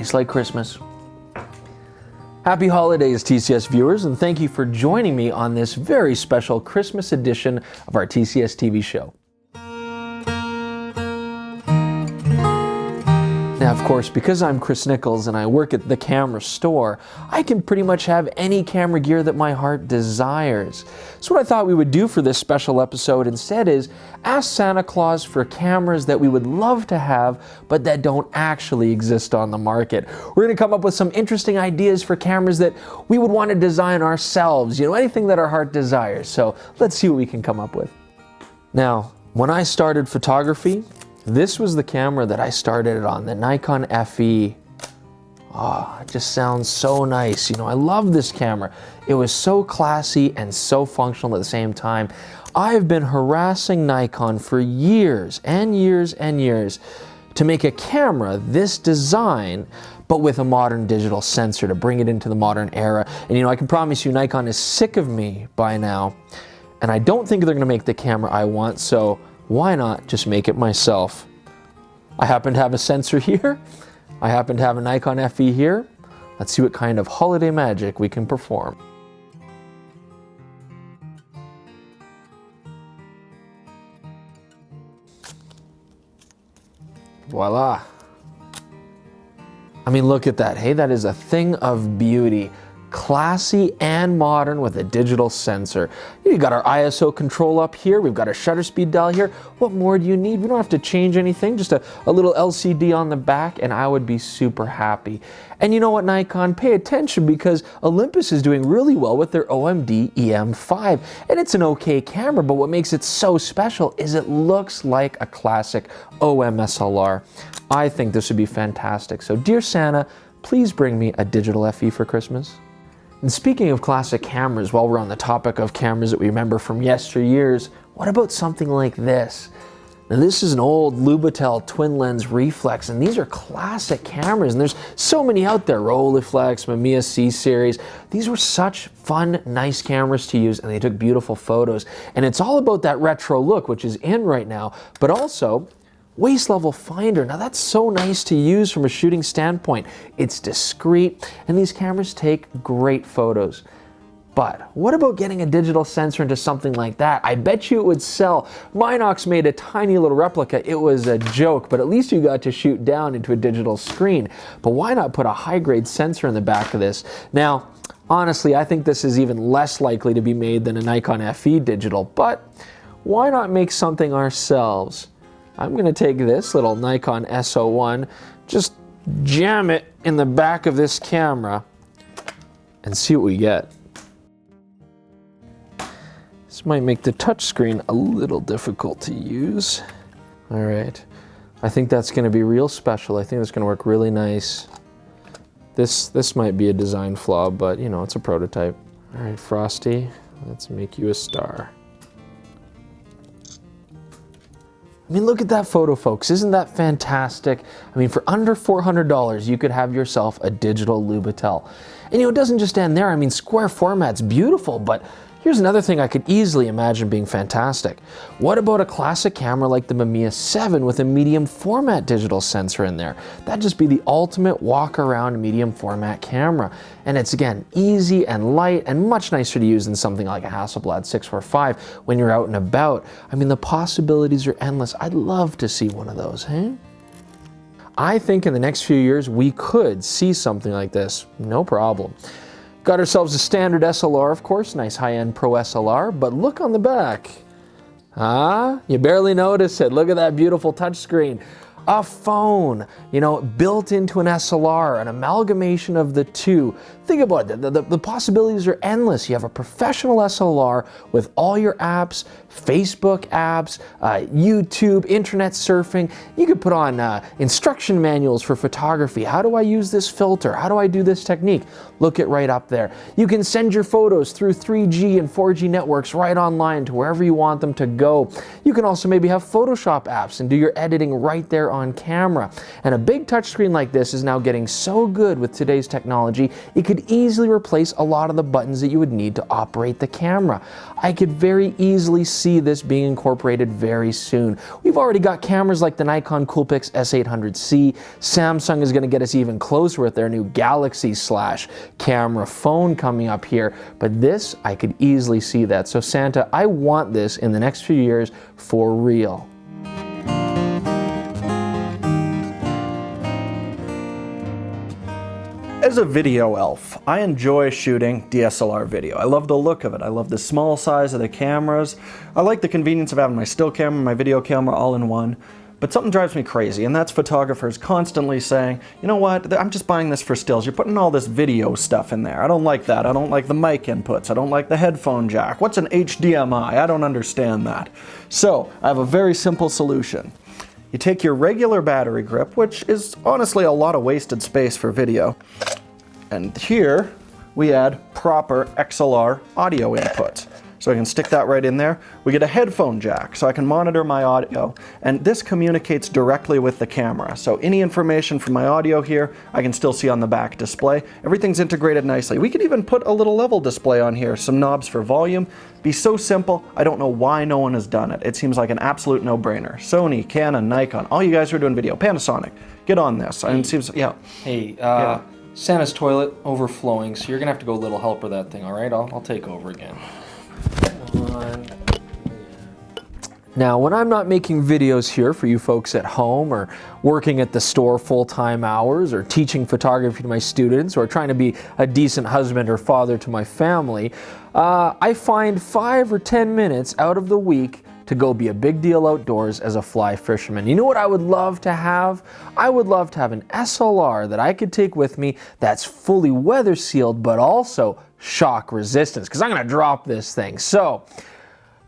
tastes like Christmas. Happy holidays, TCS viewers, and thank you for joining me on this very special Christmas edition of our TCS TV show. Now, of course, because I'm Chris Niccolls and I work at the camera store, I can pretty much have any camera gear that my heart desires. So what I thought we would do for this special episode instead is ask Santa Claus for cameras that we would love to have, but that don't actually exist on the market. We're going to come up with some interesting ideas for cameras that we would want to design ourselves, anything that our heart desires. So let's see what we can come up with. Now, when I started photography, this was the camera that I started on, the Nikon Fe. Oh, it just sounds so nice. I love this camera. It was so classy and so functional at the same time. I've been harassing Nikon for years and years and years to make a camera this design, but with a modern digital sensor to bring it into the modern era. And I can promise you Nikon is sick of me by now, and I don't think they're gonna make the camera I want, so why not just make it myself? I happen to have a sensor here. I happen to have a Nikon Fe here. Let's see what kind of holiday magic we can perform. Voila. I mean, look at that. Hey, that is a thing of beauty. Classy and modern with a digital sensor. You got our ISO control up here. We've got our shutter speed dial here. What more do you need? We don't have to change anything. Just a little LCD on the back and I would be super happy. And you know what, Nikon? Pay attention because Olympus is doing really well with their OMD EM5. And it's an okay camera, but what makes it so special is it looks like a classic OM-SLR. I think this would be fantastic. So dear Santa, please bring me a digital Fe for Christmas. And speaking of classic cameras, while we're on the topic of cameras that we remember from yesteryears, what about something like this? Now this is an old Lubitel twin lens reflex, and these are classic cameras, and there's so many out there, Rolleiflex, Mamiya C-Series. These were such fun, nice cameras to use, and they took beautiful photos. And it's all about that retro look, which is in right now, but also waist level finder. Now that's so nice to use from a shooting standpoint. It's discreet and these cameras take great photos. But what about getting a digital sensor into something like that? I bet you it would sell. Minox made a tiny little replica. It was a joke, but at least you got to shoot down into a digital screen. But why not put a high-grade sensor in the back of this? Now, honestly, I think this is even less likely to be made than a Nikon Fe digital, but why not make something ourselves? I'm going to take this little Nikon S01, just jam it in the back of this camera and see what we get. This might make the touchscreen a little difficult to use. All right, I think that's going to be real special. I think that's going to work really nice. This might be a design flaw, but it's a prototype. All right, Frosty, let's make you a star. I mean, look at that photo, folks. Isn't that fantastic? I mean, for under $400, you could have yourself a digital Lubitel. And it doesn't just end there. I mean, square format's beautiful, but here's another thing I could easily imagine being fantastic. What about a classic camera like the Mamiya 7 with a medium format digital sensor in there? That'd just be the ultimate walk around medium format camera. And it's, again, easy and light and much nicer to use than something like a Hasselblad 645 when you're out and about. I mean, the possibilities are endless. I'd love to see one of those, hey? I think in the next few years, we could see something like this, no problem. Got ourselves a standard SLR, of course, nice high-end Pro SLR, but look on the back. You barely notice it. Look at that beautiful touchscreen. A phone, built into an SLR, an amalgamation of the two. Think about it, the possibilities are endless. You have a professional SLR with all your apps, Facebook apps, YouTube, internet surfing. You could put on instruction manuals for photography. How do I use this filter? How do I do this technique? Look it right up there. You can send your photos through 3G and 4G networks right online to wherever you want them to go. You can also maybe have Photoshop apps and do your editing right there on camera. And a big touchscreen like this is now getting so good with today's technology, it could easily replace a lot of the buttons that you would need to operate the camera. I could very easily see this being incorporated very soon. We've already got cameras like the Nikon Coolpix S800C. Samsung is going to get us even closer with their new Galaxy / camera phone coming up here. But this, I could easily see that. So Santa, I want this in the next few years for real. As a video elf, I enjoy shooting DSLR video. I love the look of it. I love the small size of the cameras. I like the convenience of having my still camera and my video camera all in one. But something drives me crazy, and that's photographers constantly saying, you know what, I'm just buying this for stills. You're putting all this video stuff in there. I don't like that. I don't like the mic inputs. I don't like the headphone jack. What's an HDMI? I don't understand that. So I have a very simple solution. You take your regular battery grip, which is honestly a lot of wasted space for video, and here we add proper XLR audio input. So I can stick that right in there. We get a headphone jack, so I can monitor my audio, and this communicates directly with the camera. So any information from my audio here, I can still see on the back display. Everything's integrated nicely. We could even put a little level display on here, some knobs for volume. Be so simple, I don't know why no one has done it. It seems like an absolute no-brainer. Sony, Canon, Nikon, all you guys who are doing video, Panasonic, get on this. Hey, and it seems, yeah. Hey, yeah. Santa's toilet overflowing, so you're gonna have to go a little helper that thing, all right? I'll take over again. Now, when I'm not making videos here for you folks at home, or working at the store full-time hours, or teaching photography to my students, or trying to be a decent husband or father to my family, I find 5 or 10 minutes out of the week to go be a big deal outdoors as a fly fisherman. You know what I would love to have? I would love to have an SLR that I could take with me that's fully weather sealed, but also shock resistance, because I'm gonna drop this thing. So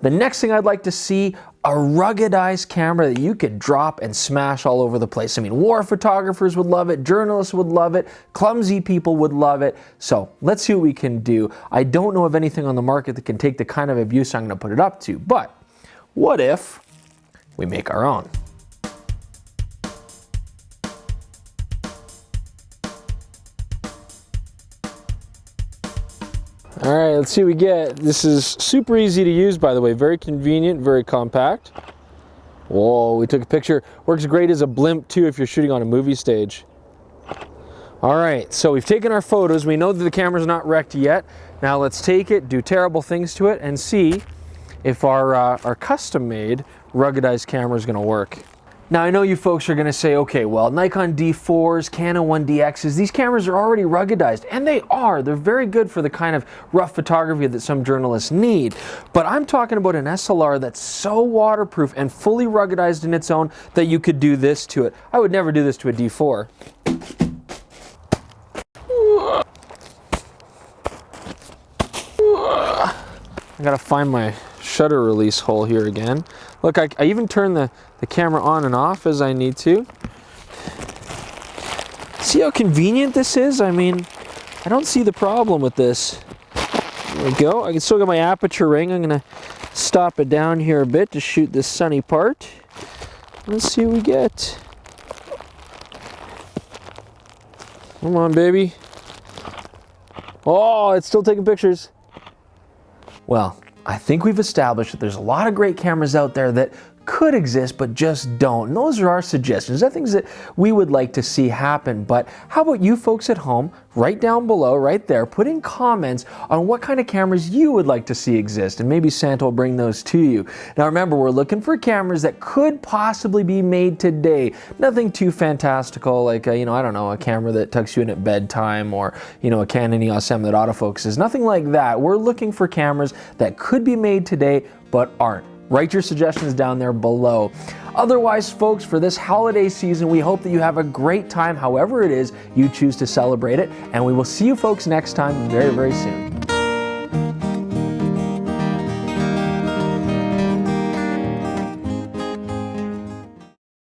the next thing I'd like to see, a ruggedized camera that you could drop and smash all over the place. I mean, war photographers would love it, journalists would love it, clumsy people would love it. So let's see what we can do. I don't know of anything on the market that can take the kind of abuse I'm gonna put it up to, but what if we make our own? All right, let's see what we get. This is super easy to use, by the way. Very convenient, very compact. Whoa, we took a picture. Works great as a blimp too if you're shooting on a movie stage. All right, so we've taken our photos. We know that the camera's not wrecked yet. Now let's take it, do terrible things to it, and see if our custom-made ruggedized camera is gonna work. Now I know you folks are gonna say, okay, well, Nikon D4s, Canon 1DXs, these cameras are already ruggedized, and they are. They're very good for the kind of rough photography that some journalists need. But I'm talking about an SLR that's so waterproof and fully ruggedized in its own that you could do this to it. I would never do this to a D4. I gotta find my shutter release hole here again. Look, I even turn the camera on and off as I need to. See how convenient this is? I mean, I don't see the problem with this. There we go. I can still get my aperture ring. I'm gonna stop it down here a bit to shoot this sunny part. Let's see what we get. Come on, baby. Oh, it's still taking pictures. Well, I think we've established that there's a lot of great cameras out there that could exist but just don't. And those are our suggestions. They're things that we would like to see happen. But how about you folks at home, right down below, right there, put in comments on what kind of cameras you would like to see exist, and maybe Santa will bring those to you. Now remember, we're looking for cameras that could possibly be made today. Nothing too fantastical, like I don't know, a camera that tucks you in at bedtime, or a Canon EOS M that autofocuses. Nothing like that. We're looking for cameras that could be made today but aren't. Write your suggestions down there below. Otherwise, folks, for this holiday season, we hope that you have a great time, however it is you choose to celebrate it, and we will see you folks next time very, very soon.